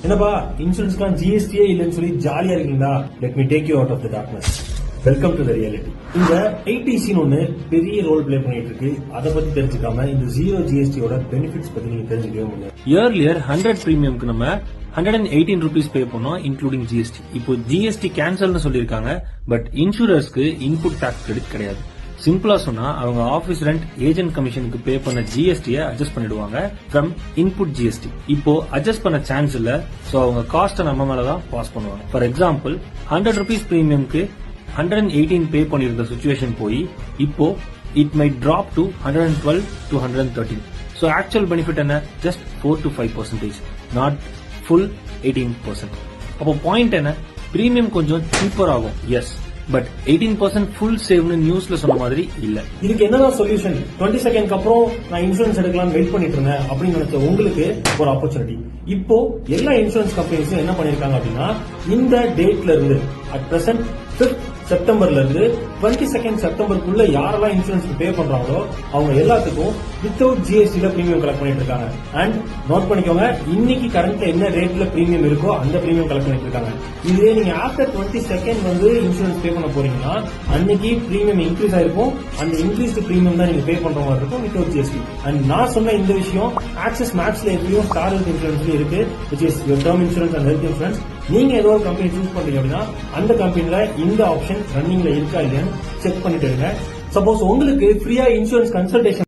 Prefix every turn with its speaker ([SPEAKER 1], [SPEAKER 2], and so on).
[SPEAKER 1] என்னப்பா இன்சூரன்ஸ்லாம் ஜிஎஸ்டியே இல்லைன்னு சொல்லி ஜாலியா இருக்கீங்களா? Let me take you out of the darkness. Welcome to the reality. இந்த ஐடிசின்னு ஒண்ணு பெரிய ரோல் பிளே பண்ணிட்டு இருக்கு. அதை பத்தி தெரிஞ்சுக்காம இந்த ஜீரோ ஜிஎஸ்டியோட பெனிஃபிட்ஸ் பத்தி நீங்க தெரிஞ்சுக்கவே முடியாது.
[SPEAKER 2] இயர்லியர் 100 பிரீமியம்க்கு நம்ம 118 rupees பே பண்ணோம் இன்க்ளூடிங் ஜிஎஸ்டி. இப்போ ஜிஎஸ்டி கேன்சல்னு சொல்லிருக்காங்க. பட் இன்சூரர்ஸ்க்கு இன்புட் டாக்ஸ் கிரெடிட் கிடையாது. சிம்பிளா சொன்னா அவங்க ஆபீஸ் ரெண்ட் ஏஜென்ட் கமிஷனுக்கு பே பண்ண ஜிஎஸ்டியை அட்ஜஸ்ட் பண்ணிடுவாங்க ஃப்ரம் இன்புட் ஜிஎஸ்டி. இப்போ அட்ஜஸ்ட் பண்ண சான்ஸ் இல்ல. சோ அவங்க காஸ்ட் நம்ம மேலதான் பாஸ் பண்ணுவாங்க. ஃபார் எக்ஸாம்பிள் 100 rupees பிரீமியம்க்கு 118 பே பண்ணிருந்த சிச்சுவேஷன் போய் இப்போ it may drop to 112 to 113. So actual benefit என்ன? Just 4 to 5%, not full 18%. அப்போ பாயிண்ட் என்ன? பிரீமியம் கொஞ்சம் சீப்பர் ஆகும், எஸ், பட் 18% ஃபுல் சேவ்னு நியூஸ்ல சொன்ன மாதிரி இல்ல.
[SPEAKER 1] இதுக்கு என்னதான் சொல்யூஷன்? 20 செகண்ட்க்கு அப்புறம் நான் இன்சூரன்ஸ் எடுக்கலாம் வெயிட் பண்ணிட்டு இருந்தேன் அப்படின்னு நினைச்ச உங்களுக்கு ஒரு ஆப்பர்ச்சுனிட்டி. இப்போ எல்லா இன்சூரன்ஸ் கம்பெனிஸும் என்ன பண்ணிருக்காங்க அப்படின்னா, இந்த டேட்ல இருந்து அட் பிரசன்ட் 5th செப்டம்பர்ல இருந்து 22nd செப்டம்பருக்குள்ள யாரெல்லாம் இன்சூரன்ஸ் பே பண்றாங்களோ அவங்க எல்லாத்துக்கும் வித்தவுட் ஜிஎஸ்டில பிரீமியம் கலெக்ட் பண்ணிட்டு இருக்காங்க. அண்ட் நோட் பண்ணிக்கோங்க, இன்னைக்கு கரண்ட்ல என்ன ரேட்ல பிரீமியம் இருக்கோ அந்த பிரீமியம் கலெக்ட் பண்ணிட்டு இருக்காங்க. இதே நீங்க ஆஃப்டர் 22nd வந்து இன்சூரன்ஸ் பே பண்ண போறீங்கன்னா அன்னைக்கு பிரீமியம் இன்க்ரீஸ் ஆயிருக்கும். அந்த இன்க்ரீஸ்டு பிரீமியம் தான் நீங்க பே பண்ற மாதிரி இருக்கும் வித்தவுட் ஜிஎஸ்டி. அண்ட் நான் சொன்ன இந்த விஷயம் ஆக்சிஸ் மேக்ஸ்ல எப்படியும் ஸ்டார் ஹெல்த் இன்சூரன்ஸ்ல இருக்கு, which is your term insurance and health insurance. நீங்க ஏதோ ஒரு கம்பெனி சூஸ் பண்றீங்க அப்படின்னா அந்த கம்பெனில இந்த ஆப்ஷன் ரன்னிங்ல இருக்கா இல்லையான்னு செக் பண்ணிட்டு இருங்க. சப்போஸ் உங்களுக்கு ஃப்ரீயா இன்சூரன்ஸ் கன்சல்டேஷன்